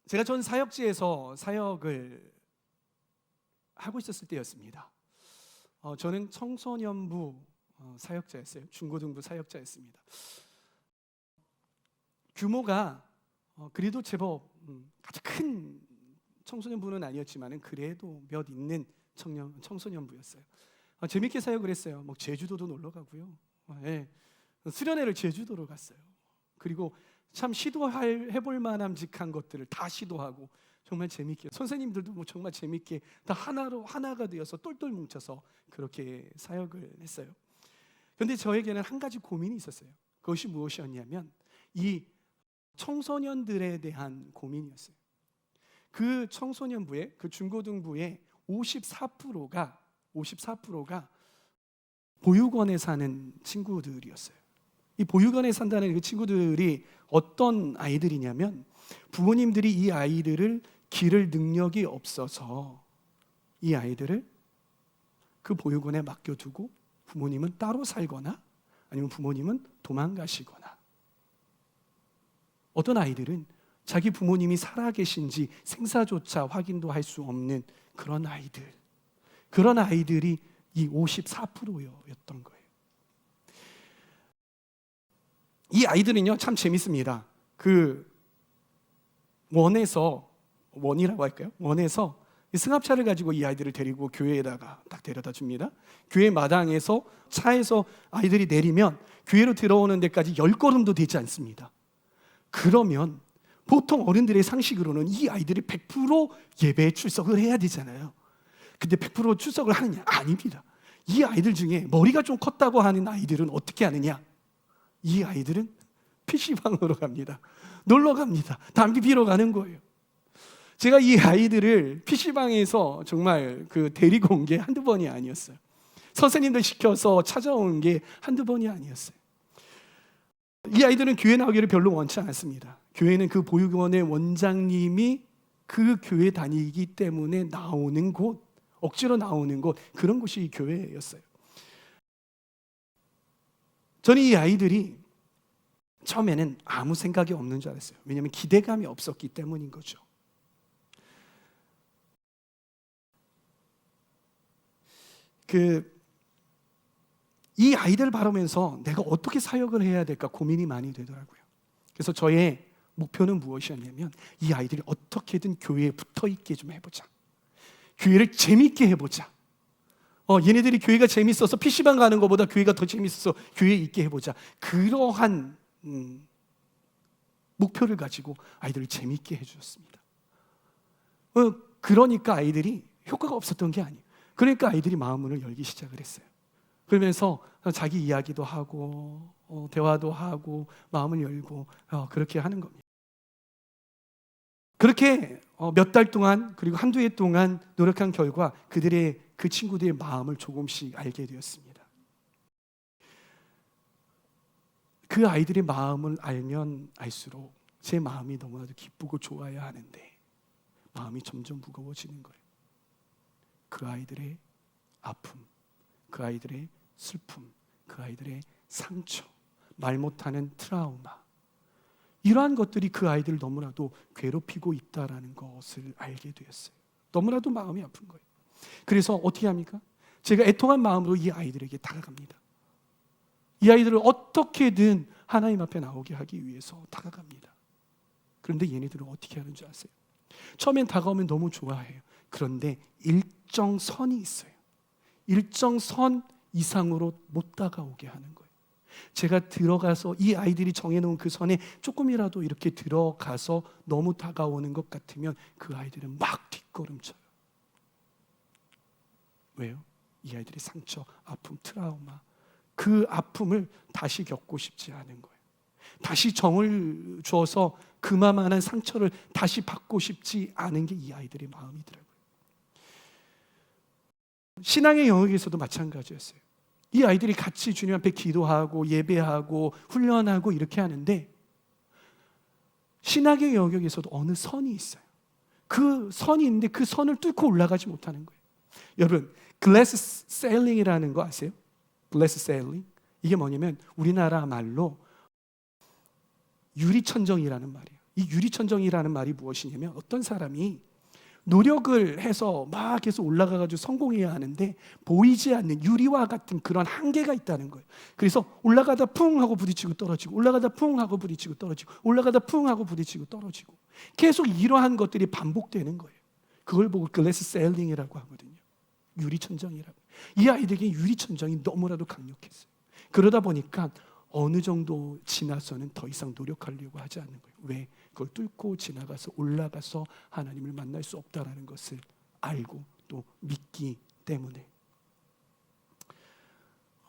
제가 전 사역지에서 사역을 하고 있었을 때였습니다. 저는 청소년부 사역자였어요. 중고등부 사역자였습니다. 규모가 그래도 제법 아주 큰 청소년부는 아니었지만 그래도 몇 있는 청소년부였어요. 재밌게 사역을 했어요. 뭐 제주도도 놀러 가고요. 예. 수련회를 제주도로 갔어요. 그리고 참 해볼 만함직한 것들을 다 시도하고 정말 재밌게, 선생님들도 뭐 정말 재밌게 다 하나가 되어서 똘똘 뭉쳐서 그렇게 사역을 했어요. 그런데 저에게는 한 가지 고민이 있었어요. 그것이 무엇이었냐면 이 청소년들에 대한 고민이었어요. 그 청소년부의, 그 중고등부의 54%가 보육원에 사는 친구들이었어요. 이 보육원에 산다는 그 친구들이 어떤 아이들이냐면, 부모님들이 이 아이들을 기를 능력이 없어서 이 아이들을 그 보육원에 맡겨두고 부모님은 따로 살거나 아니면 부모님은 도망가시거나, 어떤 아이들은 자기 부모님이 살아계신지 생사조차 확인도 할 수 없는 그런 아이들이 이 54%였던 거예요. 이 아이들은요 참 재밌습니다. 그 원이라고 할까요? 원에서 승합차를 가지고 이 아이들을 데리고 교회에다가 딱 데려다 줍니다. 교회 마당에서 차에서 아이들이 내리면 교회로 들어오는 데까지 10걸음도 되지 않습니다. 그러면 보통 어른들의 상식으로는 이 아이들이 100% 예배에 출석을 해야 되잖아요. 근데 100% 출석을 하느냐? 아닙니다. 이 아이들 중에 머리가 좀 컸다고 하는 아이들은 어떻게 하느냐? 이 아이들은 PC방으로 갑니다. 놀러 갑니다. 담배 피러 가는 거예요. 제가 이 아이들을 PC방에서 정말 데리고 온 게 한두 번이 아니었어요. 선생님들 시켜서 찾아온 게 한두 번이 아니었어요. 이 아이들은 교회 나오기를 별로 원치 않았습니다. 교회는 그 보육원의 원장님이 그 교회 다니기 때문에 나오는 곳, 억지로 나오는 곳, 그런 곳이 교회였어요. 저는 이 아이들이 처음에는 아무 생각이 없는 줄 알았어요. 왜냐하면 기대감이 없었기 때문인 거죠. 이 아이들을 바라보면서 내가 어떻게 사역을 해야 될까 고민이 많이 되더라고요. 그래서 저의 목표는 무엇이었냐면, 이 아이들이 어떻게든 교회에 붙어있게 좀 해보자. 교회를 재밌게 해보자. 얘네들이 교회가 재밌어서 PC방 가는 것보다 교회가 더 재밌어서 교회에 있게 해보자. 그러한 목표를 가지고 아이들을 재밌게 해주었습니다. 그러니까 아이들이 효과가 없었던 게 아니에요. 그러니까 아이들이 마음문을 열기 시작을 했어요. 그러면서 자기 이야기도 하고 대화도 하고 마음을 열고 그렇게 하는 겁니다. 그렇게 몇 달 동안, 그리고 한두 해 동안 노력한 결과 그 친구들의 마음을 조금씩 알게 되었습니다. 그 아이들의 마음을 알면 알수록 제 마음이 너무나도 기쁘고 좋아야 하는데 마음이 점점 무거워지는 거예요. 그 아이들의 아픔, 그 아이들의 슬픔, 그 아이들의 상처, 말 못하는 트라우마, 이러한 것들이 그 아이들을 너무나도 괴롭히고 있다는 것을 알게 되었어요. 너무나도 마음이 아픈 거예요. 그래서 어떻게 합니까? 제가 애통한 마음으로 이 아이들에게 다가갑니다. 이 아이들을 어떻게든 하나님 앞에 나오게 하기 위해서 다가갑니다. 그런데 얘네들은 어떻게 하는 줄 아세요? 처음엔 다가오면 너무 좋아해요. 그런데 일정 선이 있어요. 일정 선 이상으로 못 다가오게 하는 거예요. 제가 들어가서 이 아이들이 정해놓은 그 선에 조금이라도 이렇게 들어가서 너무 다가오는 것 같으면 그 아이들은 막 뒷걸음쳐요. 왜요? 이 아이들의 상처, 아픔, 트라우마, 그 아픔을 다시 겪고 싶지 않은 거예요. 다시 정을 주어서 그만한 상처를 다시 받고 싶지 않은 게 이 아이들의 마음이더라고요. 신앙의 영역에서도 마찬가지였어요. 이 아이들이 같이 주님 앞에 기도하고 예배하고 훈련하고 이렇게 하는데, 신학의 영역에서도 어느 선이 있어요. 그 선이 있는데 그 선을 뚫고 올라가지 못하는 거예요. 여러분, 글래스 세일링이라는 거 아세요? 글래스 세일링? 이게 뭐냐면 우리나라 말로 유리천정이라는 말이에요. 이 유리천정이라는 말이 무엇이냐면 어떤 사람이 노력을 해서 막 계속 올라가가지고 성공해야 하는데 보이지 않는 유리와 같은 그런 한계가 있다는 거예요. 그래서 올라가다 쿵 하고 부딪히고 떨어지고, 올라가다 쿵 하고 부딪히고 떨어지고, 올라가다 쿵 하고 부딪히고 떨어지고, 계속 이러한 것들이 반복되는 거예요. 그걸 보고 글래스 셀링이라고 하거든요. 유리천정이라고. 이 아이들에게 유리천정이 너무나도 강력했어요. 그러다 보니까 어느 정도 지나서는 더 이상 노력하려고 하지 않는 거예요. 왜? 그걸 뚫고 지나가서 올라가서 하나님을 만날 수 없다라는 것을 알고 또 믿기 때문에.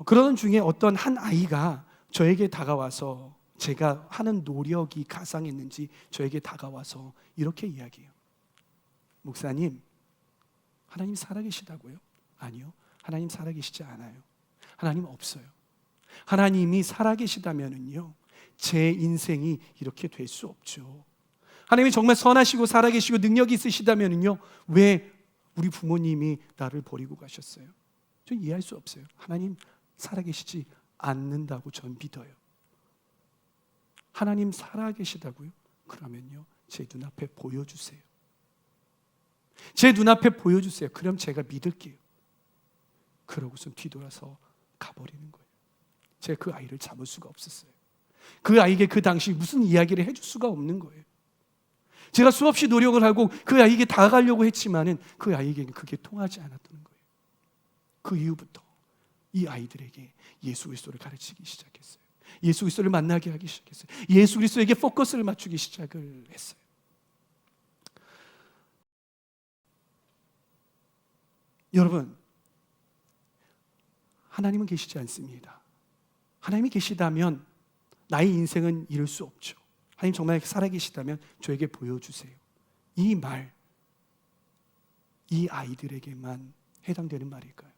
그러던 중에 어떤 한 아이가 저에게 다가와서, 제가 하는 노력이 가상했는지 저에게 다가와서 이렇게 이야기해요. 목사님, 하나님 살아계시다고요? 아니요, 하나님 살아계시지 않아요. 하나님 없어요. 하나님이 살아계시다면은요, 제 인생이 이렇게 될 수 없죠. 하나님이 정말 선하시고 살아계시고 능력이 있으시다면은요, 왜 우리 부모님이 나를 버리고 가셨어요? 저 이해할 수 없어요. 하나님 살아계시지 않는다고 전 믿어요. 하나님 살아계시다고요? 그러면요, 제 눈앞에 보여주세요. 제 눈앞에 보여주세요. 그럼 제가 믿을게요. 그러고선 뒤돌아서 가버리는 거예요. 제가 그 아이를 잡을 수가 없었어요. 그 아이에게 그 당시 무슨 이야기를 해줄 수가 없는 거예요. 제가 수없이 노력을 하고 그 아이에게 다가가려고 했지만은 그 아이에게는 그게 통하지 않았던 거예요. 그 이후부터 이 아이들에게 예수 그리스도를 가르치기 시작했어요. 예수 그리스도를 만나게 하기 시작했어요. 예수 그리스도에게 포커스를 맞추기 시작을 했어요. 여러분, 하나님은 계시지 않습니다. 하나님이 계시다면 나의 인생은 이룰 수 없죠. 하나님 정말 살아계시다면 저에게 보여주세요. 이 말, 이 아이들에게만 해당되는 말일까요?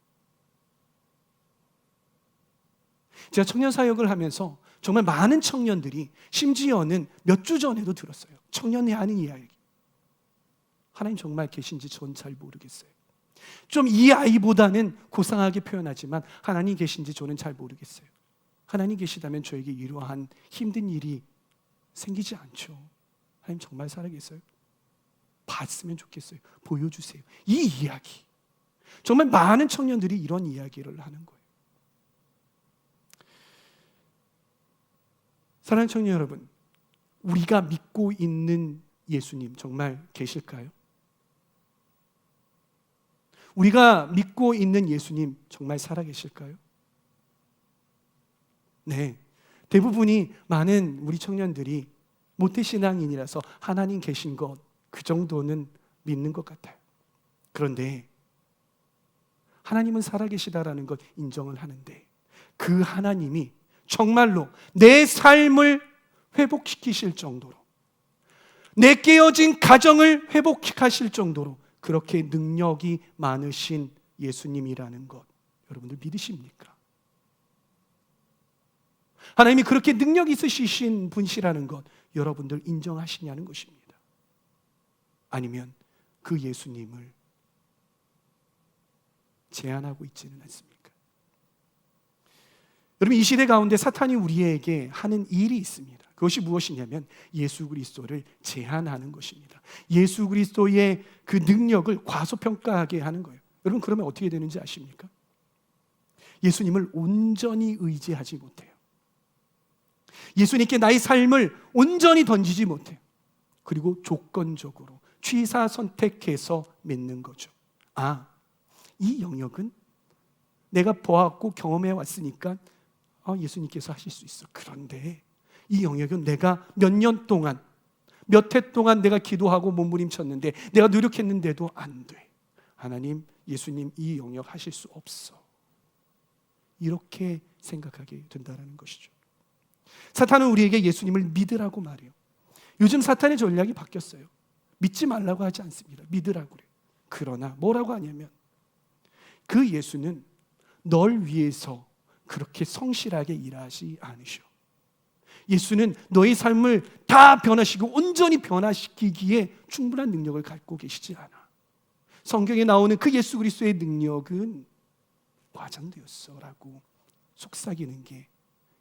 제가 청년 사역을 하면서 정말 많은 청년들이, 심지어는 몇 주 전에도 들었어요. 청년이 하는 이야기. 하나님 정말 계신지 전 잘 모르겠어요. 좀 이 아이보다는 고상하게 표현하지만 하나님 계신지 저는 잘 모르겠어요. 하나님 계시다면 저에게 이러한 힘든 일이 생기지 않죠. 하나님 정말 살아계세요? 봤으면 좋겠어요. 보여주세요. 이 이야기, 정말 많은 청년들이 이런 이야기를 하는 거예요. 사랑하는 청년 여러분, 우리가 믿고 있는 예수님 정말 계실까요? 우리가 믿고 있는 예수님 정말 살아계실까요? 네, 대부분이, 많은 우리 청년들이 모태신앙인이라서 하나님 계신 것, 그 정도는 믿는 것 같아요. 그런데 하나님은 살아계시다라는 것 인정을 하는데, 그 하나님이 정말로 내 삶을 회복시키실 정도로, 내 깨어진 가정을 회복하실 정도로 그렇게 능력이 많으신 예수님이라는 것, 여러분들 믿으십니까? 하나님이 그렇게 능력 있으신 분이시라는 것 여러분들 인정하시냐는 것입니다. 아니면 그 예수님을 제한하고 있지는 않습니까? 여러분, 이 시대 가운데 사탄이 우리에게 하는 일이 있습니다. 그것이 무엇이냐면 예수 그리스도를 제한하는 것입니다. 예수 그리스도의 그 능력을 과소평가하게 하는 거예요. 여러분, 그러면 어떻게 되는지 아십니까? 예수님을 온전히 의지하지 못해요. 예수님께 나의 삶을 온전히 던지지 못해요. 그리고 조건적으로 취사 선택해서 믿는 거죠. 아, 이 영역은 내가 보았고 경험해 왔으니까 예수님께서 하실 수 있어. 그런데 이 영역은 내가 몇 년 동안, 몇 해 동안 내가 기도하고 몸부림쳤는데, 내가 노력했는데도 안 돼. 하나님, 예수님 이 영역 하실 수 없어. 이렇게 생각하게 된다는 것이죠. 사탄은 우리에게 예수님을 믿으라고 말해요. 요즘 사탄의 전략이 바뀌었어요. 믿지 말라고 하지 않습니다. 믿으라고 그래요. 그러나 뭐라고 하냐면, 그 예수는 널 위해서 그렇게 성실하게 일하지 않으셔. 예수는 너의 삶을 다 변화시키고 온전히 변화시키기에 충분한 능력을 갖고 계시지 않아. 성경에 나오는 그 예수 그리스도의 능력은 과장되었어라고 속삭이는 게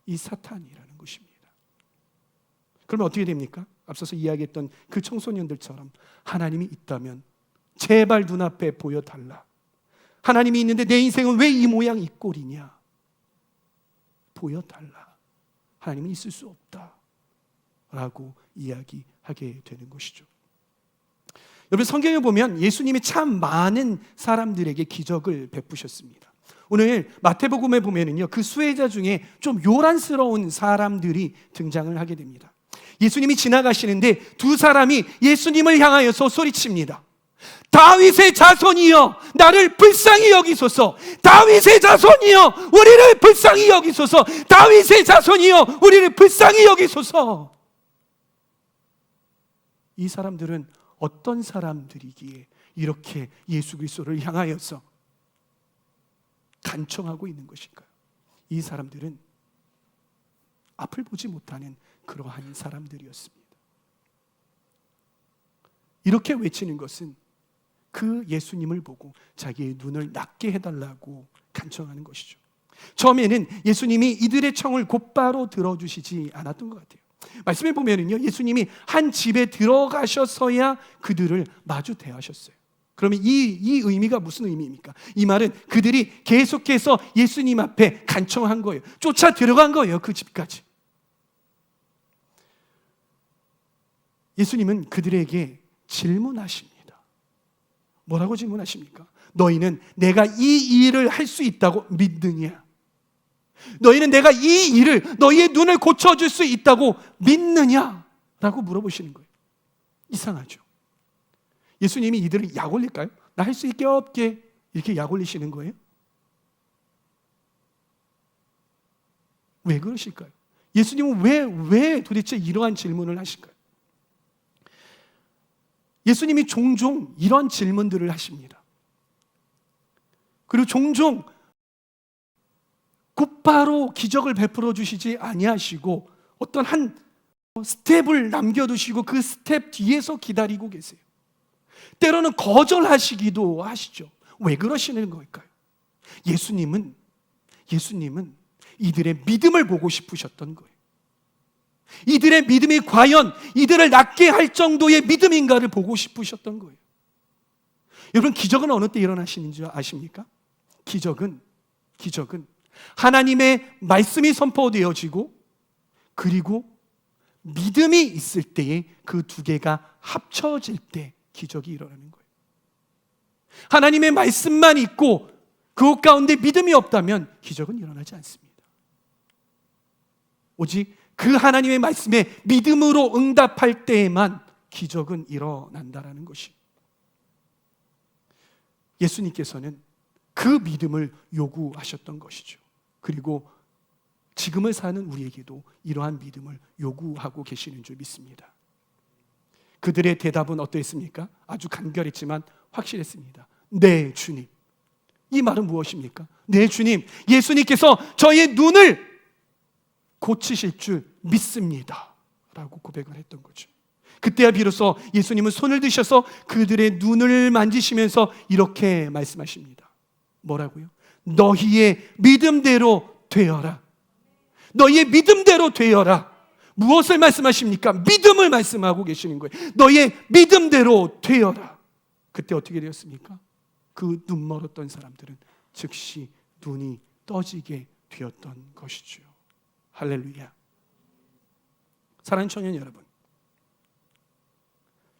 이 사탄이라는 것입니다. 그러면 어떻게 됩니까? 앞서서 이야기했던 그 청소년들처럼 하나님이 있다면 제발 눈앞에 보여달라. 하나님이 있는데 내 인생은 왜 이 모양 이 꼴이냐? 보여달라. 하나님은 있을 수 없다 라고 이야기하게 되는 것이죠. 여러분, 성경에 보면 예수님이 참 많은 사람들에게 기적을 베푸셨습니다. 오늘 마태복음에 보면은요, 그 수혜자 중에 좀 요란스러운 사람들이 등장을 하게 됩니다. 예수님이 지나가시는데 두 사람이 예수님을 향하여서 소리칩니다. 다윗의 자손이여 나를 불쌍히 여기소서. 다윗의 자손이여 우리를 불쌍히 여기소서. 다윗의 자손이여 우리를 불쌍히 여기소서. 이 사람들은 어떤 사람들이기에 이렇게 예수 그리스도를 향하여서 간청하고 있는 것일까요? 이 사람들은 앞을 보지 못하는 그러한 사람들이었습니다. 이렇게 외치는 것은 그 예수님을 보고 자기의 눈을 낫게 해달라고 간청하는 것이죠. 처음에는 예수님이 이들의 청을 곧바로 들어주시지 않았던 것 같아요. 말씀해 보면은요, 예수님이 한 집에 들어가셔서야 그들을 마주 대하셨어요. 그러면 이 의미가 무슨 의미입니까? 이 말은 그들이 계속해서 예수님 앞에 간청한 거예요. 쫓아 들어간 거예요, 그 집까지. 예수님은 그들에게 질문하십니다. 뭐라고 질문하십니까? 너희는 내가 이 일을 할 수 있다고 믿느냐? 너희는 내가 이 일을, 너희의 눈을 고쳐줄 수 있다고 믿느냐? 라고 물어보시는 거예요. 이상하죠? 예수님이 이들을 약 올릴까요? 나 할 수 있게 없게 이렇게 약 올리시는 거예요? 왜 그러실까요? 예수님은 왜 도대체 이러한 질문을 하실까요? 예수님이 종종 이런 질문들을 하십니다. 그리고 종종 곧바로 기적을 베풀어 주시지 아니하시고 어떤 한 스텝을 남겨두시고 그 스텝 뒤에서 기다리고 계세요. 때로는 거절하시기도 하시죠. 왜 그러시는 걸까요? 예수님은 이들의 믿음을 보고 싶으셨던 거예요. 이들의 믿음이 과연 이들을 낫게 할 정도의 믿음인가를 보고 싶으셨던 거예요. 여러분, 기적은 어느 때 일어나시는 줄 아십니까? 기적은 하나님의 말씀이 선포되어지고 그리고 믿음이 있을 때에 그 두 개가 합쳐질 때 기적이 일어나는 거예요. 하나님의 말씀만 있고 그것 가운데 믿음이 없다면 기적은 일어나지 않습니다. 오직 그 하나님의 말씀에 믿음으로 응답할 때에만 기적은 일어난다라는 것이. 예수님께서는 그 믿음을 요구하셨던 것이죠. 그리고 지금을 사는 우리에게도 이러한 믿음을 요구하고 계시는 줄 믿습니다. 그들의 대답은 어떠했습니까? 아주 간결했지만 확실했습니다. 네, 주님. 이 말은 무엇입니까? 네, 주님. 예수님께서 저의 눈을 고치실 줄 믿습니다 라고 고백을 했던 거죠. 그때야 비로소 예수님은 손을 드셔서 그들의 눈을 만지시면서 이렇게 말씀하십니다. 뭐라고요? 너희의 믿음대로 되어라. 너희의 믿음대로 되어라. 무엇을 말씀하십니까? 믿음을 말씀하고 계시는 거예요. 너희의 믿음대로 되어라. 그때 어떻게 되었습니까? 그 눈 멀었던 사람들은 즉시 눈이 떠지게 되었던 것이죠. 할렐루야. 사랑하는 청년 여러분,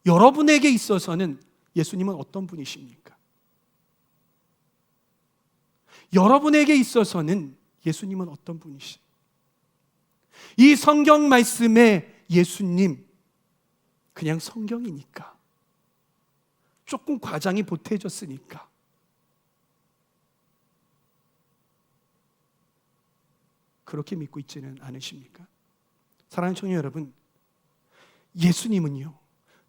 여러분에게 있어서는 예수님은 어떤 분이십니까? 여러분에게 있어서는 예수님은 어떤 분이십니까? 이 성경 말씀의 예수님, 그냥 성경이니까, 조금 과장이 보태졌으니까, 그렇게 믿고 있지는 않으십니까? 사랑하는 청년 여러분, 예수님은요,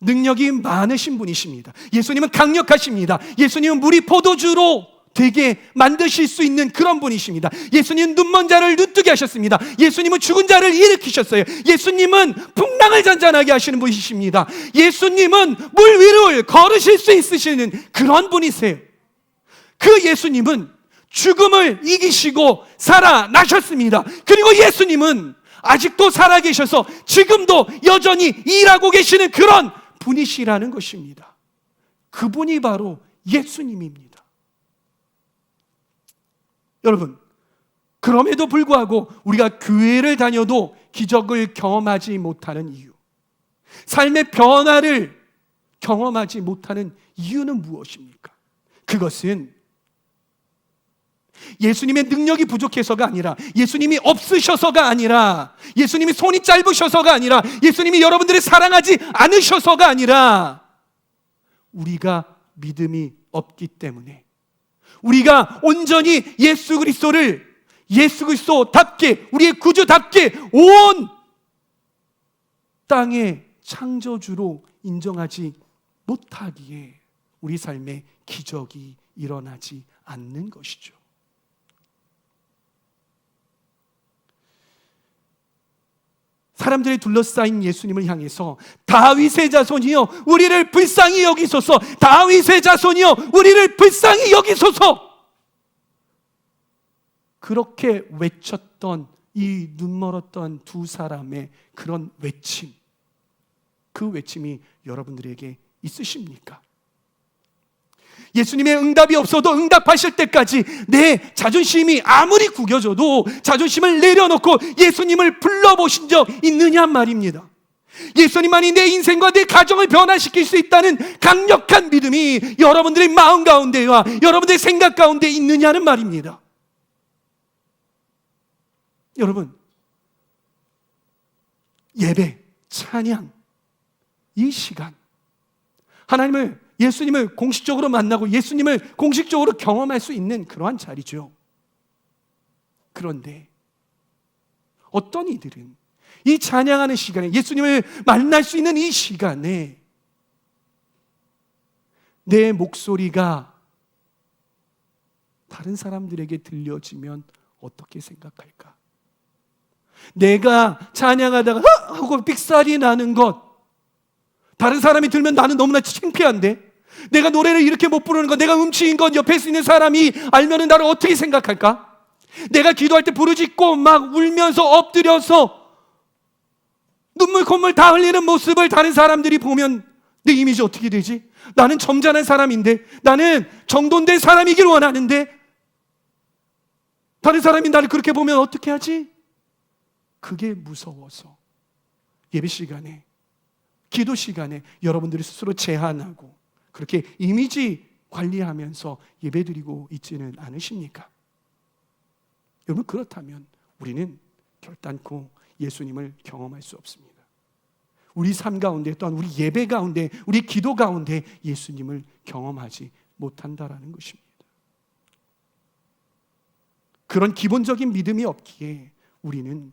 능력이 많으신 분이십니다. 예수님은 강력하십니다. 예수님은 물이 포도주로 되게 만드실 수 있는 그런 분이십니다. 예수님은 눈먼 자를 눈뜨게 하셨습니다. 예수님은 죽은 자를 일으키셨어요. 예수님은 풍랑을 잔잔하게 하시는 분이십니다. 예수님은 물 위를 걸으실 수 있으시는 그런 분이세요. 그 예수님은 죽음을 이기시고 살아나셨습니다. 그리고 예수님은 아직도 살아계셔서 지금도 여전히 일하고 계시는 그런 분이시라는 것입니다. 그분이 바로 예수님입니다. 여러분, 그럼에도 불구하고 우리가 교회를 다녀도 기적을 경험하지 못하는 이유, 삶의 변화를 경험하지 못하는 이유는 무엇입니까? 그것은 예수님의 능력이 부족해서가 아니라, 예수님이 없으셔서가 아니라, 예수님이 손이 짧으셔서가 아니라, 예수님이 여러분들을 사랑하지 않으셔서가 아니라, 우리가 믿음이 없기 때문에, 우리가 온전히 예수 그리스도답게, 우리의 구주답게 온 땅의 창조주로 인정하지 못하기에 우리 삶에 기적이 일어나지 않는 것이죠. 사람들이 둘러싸인 예수님을 향해서 다윗의 자손이여 우리를 불쌍히 여기소서, 다윗의 자손이여 우리를 불쌍히 여기소서, 그렇게 외쳤던 이 눈멀었던 두 사람의 그런 외침, 그 외침이 여러분들에게 있으십니까? 예수님의 응답이 없어도 응답하실 때까지 내 자존심이 아무리 구겨져도 자존심을 내려놓고 예수님을 불러보신 적 있느냐 말입니다. 예수님만이 내 인생과 내 가정을 변화시킬 수 있다는 강력한 믿음이 여러분들의 마음 가운데와 여러분들의 생각 가운데 있느냐는 말입니다. 여러분, 예배, 찬양, 이 시간, 예수님을 공식적으로 만나고 예수님을 공식적으로 경험할 수 있는 그러한 자리죠. 그런데 어떤 이들은 이 찬양하는 시간에, 예수님을 만날 수 있는 이 시간에 내 목소리가 다른 사람들에게 들려지면 어떻게 생각할까? 내가 찬양하다가 하고 삑살이 나는 것, 다른 사람이 들으면 나는 너무나 창피한데, 내가 노래를 이렇게 못 부르는 것, 내가 음치인 것 옆에 있는 사람이 알면 나를 어떻게 생각할까? 내가 기도할 때 부르짖고 막 울면서 엎드려서 눈물 콧물 다 흘리는 모습을 다른 사람들이 보면 내 이미지 어떻게 되지? 나는 점잖은 사람인데, 나는 정돈된 사람이길 원하는데 다른 사람이 나를 그렇게 보면 어떻게 하지? 그게 무서워서 예배 시간에, 기도 시간에 여러분들이 스스로 제한하고 그렇게 이미지 관리하면서 예배드리고 있지는 않으십니까? 여러분, 그렇다면 우리는 결단코 예수님을 경험할 수 없습니다. 우리 삶 가운데, 또한 우리 예배 가운데, 우리 기도 가운데 예수님을 경험하지 못한다라는 것입니다. 그런 기본적인 믿음이 없기에 우리는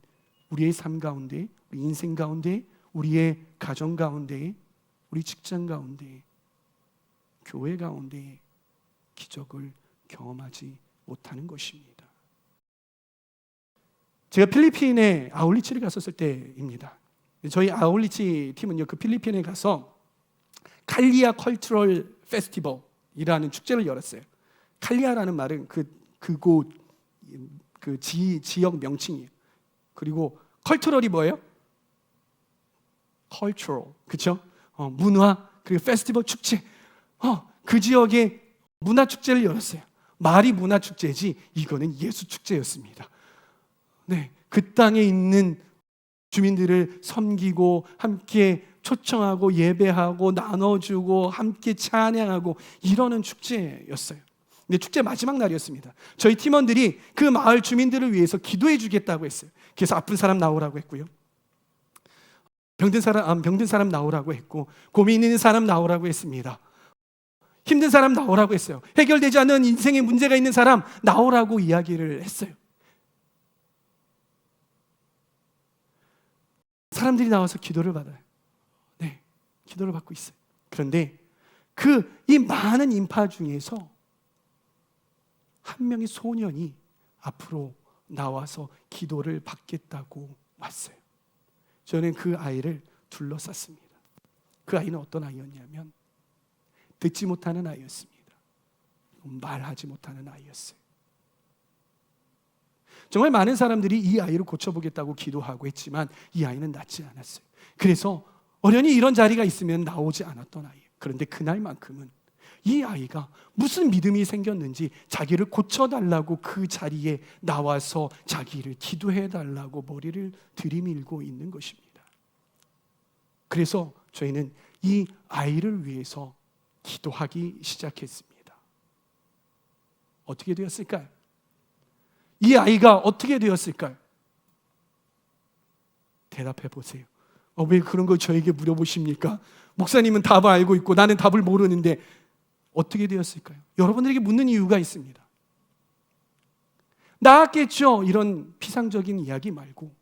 우리의 삶 가운데, 우리 인생 가운데, 우리의 가정 가운데, 우리 직장 가운데, 교회 가운데 기적을 경험하지 못하는 것입니다. 제가 필리핀에 아울리치를 갔었을 때입니다. 저희 아울리치 팀은요, 그 필리핀에 가서 칼리아 컬처럴 페스티벌이라는 축제를 열었어요. 칼리아라는 말은 그곳 지역 명칭이에요. 그리고 컬처럴이 뭐예요? 컬처럴, 그렇죠? 문화, 그리고 페스티벌, 축제. 그 지역에 문화 축제를 열었어요. 말이 문화 축제지 이거는 예수 축제였습니다. 네, 그 땅에 있는 주민들을 섬기고 함께 초청하고 예배하고 나눠주고 함께 찬양하고 이러는 축제였어요. 근데 축제 마지막 날이었습니다. 저희 팀원들이 그 마을 주민들을 위해서 기도해 주겠다고 했어요. 그래서 아픈 사람 나오라고 했고요, 병든 사람 나오라고 했고, 고민 있는 사람 나오라고 했습니다. 힘든 사람 나오라고 했어요. 해결되지 않는 인생에 문제가 있는 사람 나오라고 이야기를 했어요. 사람들이 나와서 기도를 받아요. 네, 기도를 받고 있어요. 그런데 이 많은 인파 중에서 한 명의 소년이 앞으로 나와서 기도를 받겠다고 왔어요. 저는 그 아이를 둘러쌌습니다. 그 아이는 어떤 아이였냐면 듣지 못하는 아이였습니다. 말하지 못하는 아이였어요. 정말 많은 사람들이 이 아이를 고쳐보겠다고 기도하고 했지만 이 아이는 낫지 않았어요. 그래서 어련히 이런 자리가 있으면 나오지 않았던 아이예요. 그런데 그날만큼은 이 아이가 무슨 믿음이 생겼는지 자기를 고쳐달라고 그 자리에 나와서 자기를 기도해달라고 머리를 들이밀고 있는 것입니다. 그래서 저희는 이 아이를 위해서 기도하기 시작했습니다. 어떻게 되었을까요? 이 아이가 어떻게 되었을까요? 대답해 보세요. 왜 그런 걸 저에게 물어보십니까? 목사님은 답을 알고 있고 나는 답을 모르는데 어떻게 되었을까요? 여러분들에게 묻는 이유가 있습니다. 나았겠죠? 이런 피상적인 이야기 말고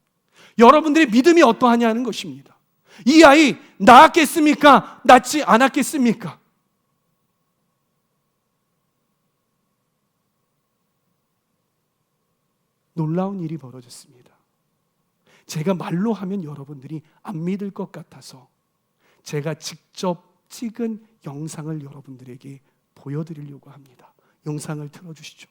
여러분들의 믿음이 어떠하냐는 것입니다. 이 아이 나았겠습니까? 낫지 않았겠습니까? 놀라운 일이 벌어졌습니다. 제가 말로 하면 여러분들이 안 믿을 것 같아서 제가 직접 찍은 영상을 여러분들에게 보여드리려고 합니다. 영상을 틀어주시죠.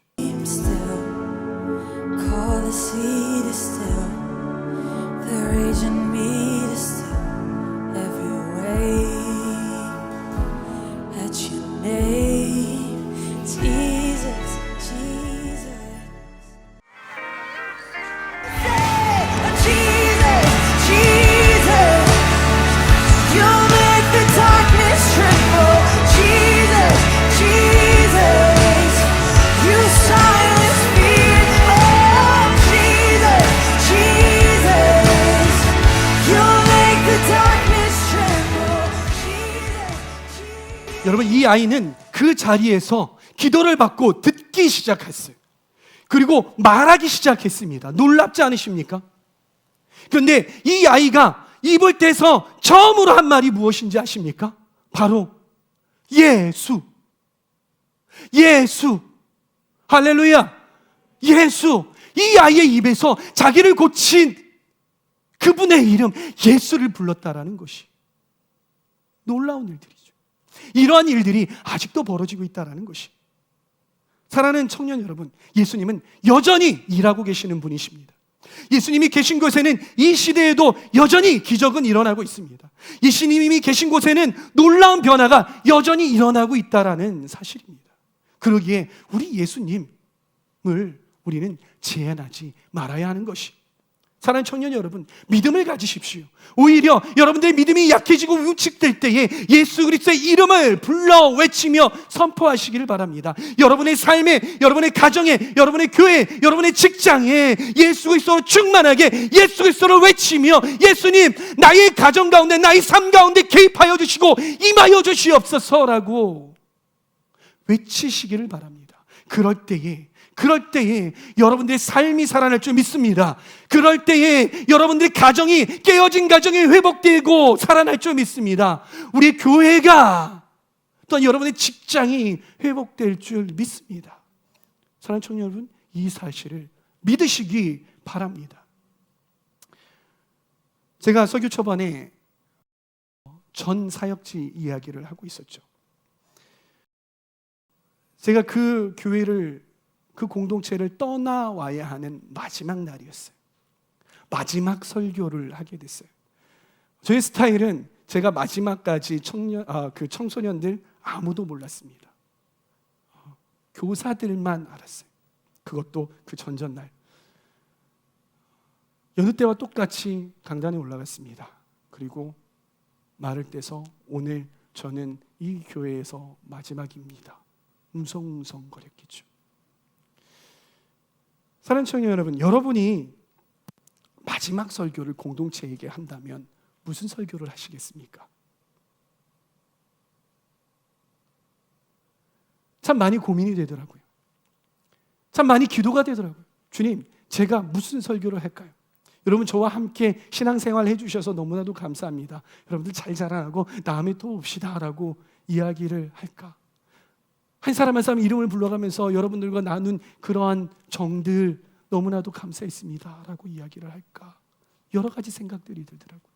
여러분, 이 아이는 그 자리에서 기도를 받고 듣기 시작했어요. 그리고 말하기 시작했습니다. 놀랍지 않으십니까? 그런데 이 아이가 입을 떼서 처음으로 한 말이 무엇인지 아십니까? 바로 예수. 예수. 할렐루야. 예수. 이 아이의 입에서 자기를 고친 그분의 이름 예수를 불렀다라는 것이 놀라운 일들이죠. 이러한 일들이 아직도 벌어지고 있다는 것이. 사랑하는 청년 여러분, 예수님은 여전히 일하고 계시는 분이십니다. 예수님이 계신 곳에는 이 시대에도 여전히 기적은 일어나고 있습니다. 예수님이 계신 곳에는 놀라운 변화가 여전히 일어나고 있다는 사실입니다. 그러기에 우리 예수님을 우리는 제한하지 말아야 하는 것이. 사랑하는 청년 여러분, 믿음을 가지십시오. 오히려 여러분들의 믿음이 약해지고 위축될 때에 예수 그리스도의 이름을 불러 외치며 선포하시기를 바랍니다. 여러분의 삶에, 여러분의 가정에, 여러분의 교회에, 여러분의 직장에 예수 그리스도로 충만하게 예수 그리스도를 외치며 예수님, 나의 가정 가운데, 나의 삶 가운데 개입하여 주시고 임하여 주시옵소서라고 외치시기를 바랍니다. 그럴 때에 여러분들의 삶이 살아날 줄 믿습니다. 그럴 때에 여러분들의 가정이, 깨어진 가정이 회복되고 살아날 줄 믿습니다. 우리 교회가, 또한 여러분의 직장이 회복될 줄 믿습니다. 사랑하는 청년 여러분, 이 사실을 믿으시기 바랍니다. 제가 설교 초반에 전 사역지 이야기를 하고 있었죠. 제가 그 교회를, 그 공동체를 떠나와야 하는 마지막 날이었어요. 마지막 설교를 하게 됐어요. 저의 스타일은 제가 마지막까지 청소년들 아무도 몰랐습니다. 교사들만 알았어요. 그것도 그 전전날. 여느 때와 똑같이 강단에 올라갔습니다. 그리고 말을 떼서 오늘 저는 이 교회에서 마지막입니다. 웅성웅성거렸겠죠. 사랑하는 청년 여러분, 여러분이 마지막 설교를 공동체에게 한다면 무슨 설교를 하시겠습니까? 참 많이 고민이 되더라고요. 참 많이 기도가 되더라고요. 주님, 제가 무슨 설교를 할까요? 여러분, 저와 함께 신앙생활 해주셔서 너무나도 감사합니다. 여러분들 잘 자라나고 다음에 또 옵시다 라고 이야기를 할까? 한 사람 한 사람 이름을 불러가면서 여러분들과 나눈 그러한 정들 너무나도 감사했습니다 라고 이야기를 할까? 여러 가지 생각들이 들더라고요.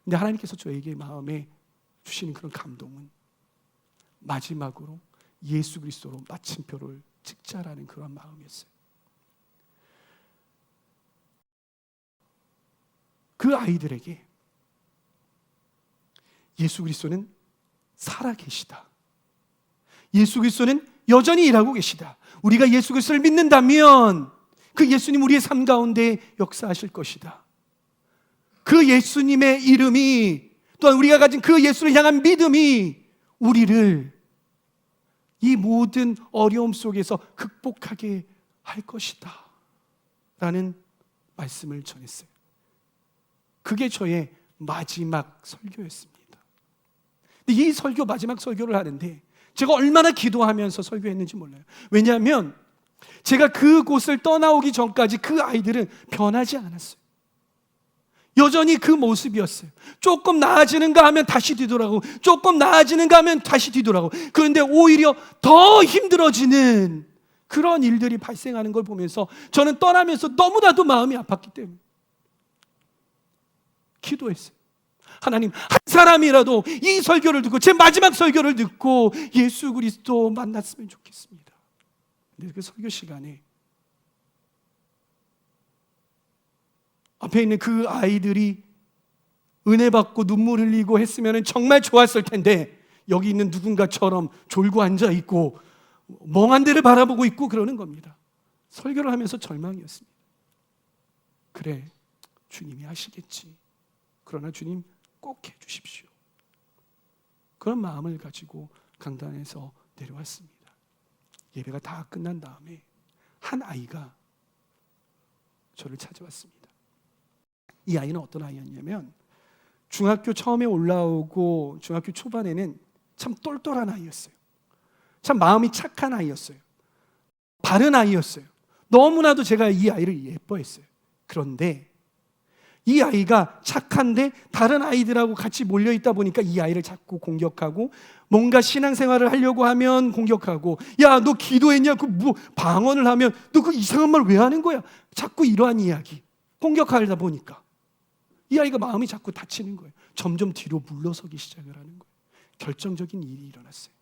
근데 하나님께서 저에게 마음에 주시는 그런 감동은 마지막으로 예수 그리스도로 마침표를 찍자라는 그런 마음이었어요. 그 아이들에게 예수 그리스도는 살아계시다. 예수 그리스도는 여전히 일하고 계시다. 우리가 예수 그리스도를 믿는다면 그 예수님 우리의 삶 가운데 역사하실 것이다. 그 예수님의 이름이, 또한 우리가 가진 그 예수를 향한 믿음이 우리를 이 모든 어려움 속에서 극복하게 할 것이다 라는 말씀을 전했어요. 그게 저의 마지막 설교였습니다. 근데 이 설교, 마지막 설교를 하는데 제가 얼마나 기도하면서 설교했는지 몰라요. 왜냐하면 제가 그곳을 떠나오기 전까지 그 아이들은 변하지 않았어요. 여전히 그 모습이었어요. 조금 나아지는가 하면 다시 뒤돌아가고, 조금 나아지는가 하면 다시 뒤돌아가고, 그런데 오히려 더 힘들어지는 그런 일들이 발생하는 걸 보면서 저는 떠나면서 너무나도 마음이 아팠기 때문에 기도했어요. 하나님, 한 사람이라도 이 설교를 듣고, 제 마지막 설교를 듣고 예수 그리스도 만났으면 좋겠습니다. 근데 그 설교 시간에 앞에 있는 그 아이들이 은혜 받고 눈물 흘리고 했으면 정말 좋았을 텐데, 여기 있는 누군가처럼 졸고 앉아 있고 멍한 데를 바라보고 있고 그러는 겁니다. 설교를 하면서 절망이었습니다. 그래, 주님이 하시겠지. 그러나 주님 꼭 해주십시오. 그런 마음을 가지고 강단에서 내려왔습니다. 예배가 다 끝난 다음에 한 아이가 저를 찾아왔습니다. 이 아이는 어떤 아이였냐면, 중학교 처음에 올라오고 중학교 초반에는 참 똘똘한 아이였어요. 참 마음이 착한 아이였어요. 바른 아이였어요. 너무나도 제가 이 아이를 예뻐했어요. 그런데 이 아이가 착한데 다른 아이들하고 같이 몰려있다 보니까 이 아이를 자꾸 공격하고, 뭔가 신앙생활을 하려고 하면 공격하고, 야, 너 기도했냐? 뭐 방언을 하면 너 그 이상한 말 왜 하는 거야? 자꾸 이러한 이야기, 공격하다 보니까 이 아이가 마음이 자꾸 다치는 거예요. 점점 뒤로 물러서기 시작을 하는 거예요. 결정적인 일이 일어났어요.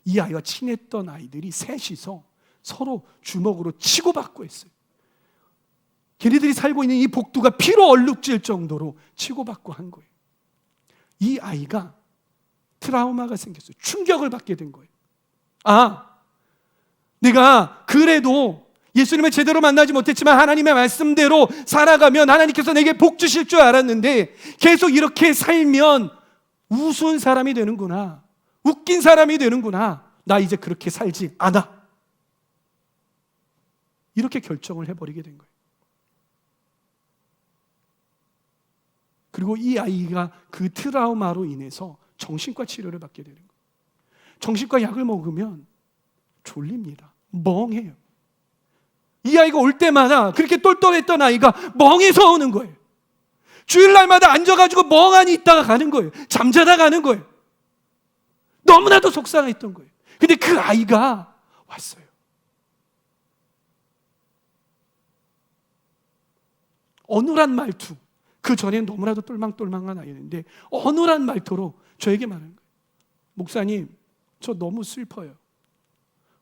이 아이와 친했던 아이들이 셋이서 서로 주먹으로 치고받고 했어요. 걔네들이 살고 있는 이 복도가 피로 얼룩질 정도로 치고받고 한 거예요. 이 아이가 트라우마가 생겼어요. 충격을 받게 된 거예요. 아, 내가 그래도 예수님을 제대로 만나지 못했지만 하나님의 말씀대로 살아가면 하나님께서 내게 복 주실 줄 알았는데, 계속 이렇게 살면 우스운 사람이 되는구나, 웃긴 사람이 되는구나, 나 이제 그렇게 살지 않아, 이렇게 결정을 해버리게 된 거예요. 그리고 이 아이가 그 트라우마로 인해서 정신과 치료를 받게 되는 거예요. 정신과 약을 먹으면 졸립니다. 멍해요. 이 아이가 올 때마다, 그렇게 똘똘했던 아이가 멍해서 오는 거예요. 주일날마다 앉아가지고 멍하니 있다가 가는 거예요. 잠자다 가는 거예요. 너무나도 속상했던 거예요. 근데 그 아이가 왔어요. 어눌한 말투, 그 전에는 너무나도 똘망똘망한 아이였는데 어눌한 말투로 저에게 말하는 거예요. 목사님, 저 너무 슬퍼요.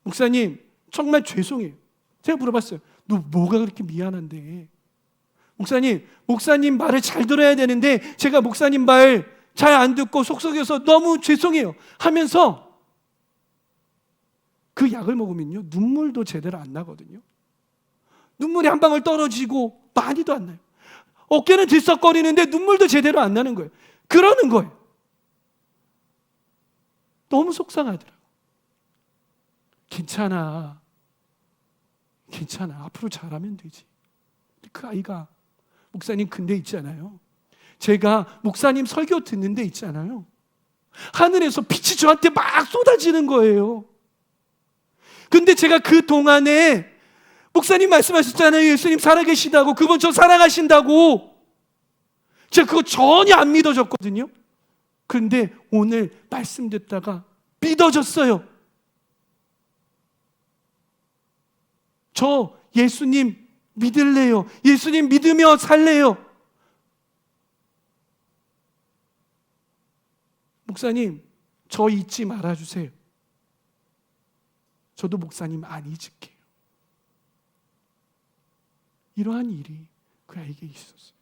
목사님, 정말 죄송해요. 제가 물어봤어요. 너 뭐가 그렇게 미안한데? 목사님 말을 잘 들어야 되는데 제가 목사님 말 잘 안 듣고 속썩여서 너무 죄송해요 하면서, 그 약을 먹으면요, 눈물도 제대로 안 나거든요. 눈물이 한 방울 떨어지고 많이도 안 나요. 어깨는 들썩거리는데 눈물도 제대로 안 나는 거예요. 그러는 거예요. 너무 속상하더라고요. 괜찮아. 앞으로 잘하면 되지. 그 아이가, 목사님 근데 있잖아요, 제가 목사님 설교 듣는데 있잖아요, 하늘에서 빛이 저한테 막 쏟아지는 거예요. 근데 제가 그 동안에 목사님 말씀하셨잖아요, 예수님 살아계시다고, 그분 저 사랑하신다고. 제가 그거 전혀 안 믿어졌거든요. 그런데 오늘 말씀 듣다가 믿어졌어요. 저 예수님 믿을래요. 예수님 믿으며 살래요. 목사님, 저 잊지 말아주세요. 저도 목사님 안 잊을게요. 이러한 일이 그 아이에게 있었어요.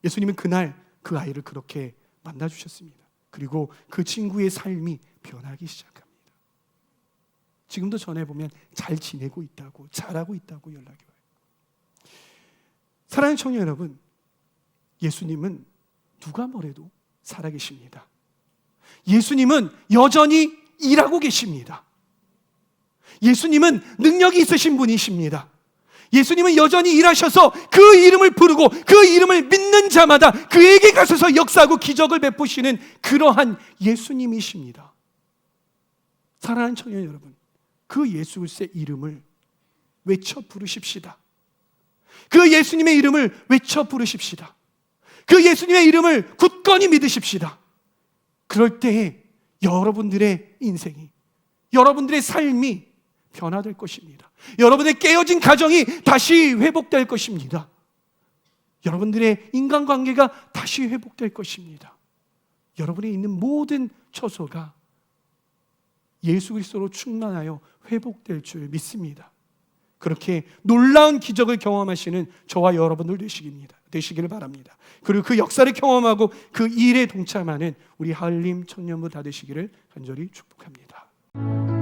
예수님은 그날 그 아이를 그렇게 만나주셨습니다. 그리고 그 친구의 삶이 변하기 시작합니다. 지금도 전해보면 잘 지내고 있다고, 잘하고 있다고 연락이 와요. 사랑하는 청년 여러분, 예수님은 누가 뭐래도 살아계십니다. 예수님은 여전히 일하고 계십니다. 예수님은 능력이 있으신 분이십니다. 예수님은 여전히 일하셔서 그 이름을 부르고 그 이름을 믿는 자마다 그에게 가셔서 역사하고 기적을 베푸시는 그러한 예수님이십니다. 사랑하는 청년 여러분, 그 예수 그리스도의 이름을 외쳐 부르십시다. 그 예수님의 이름을 외쳐 부르십시다. 그 예수님의 이름을 굳건히 믿으십시다. 그럴 때에 여러분들의 인생이, 여러분들의 삶이 변화될 것입니다. 여러분의 깨어진 가정이 다시 회복될 것입니다. 여러분들의 인간관계가 다시 회복될 것입니다. 여러분이 있는 모든 처소가 예수 그리스도로 충만하여 회복될 줄 믿습니다. 그렇게 놀라운 기적을 경험하시는 저와 여러분들 되시기를 바랍니다. 그리고 그 역사를 경험하고 그 일에 동참하는 우리 한림 청년부 다 되시기를 간절히 축복합니다.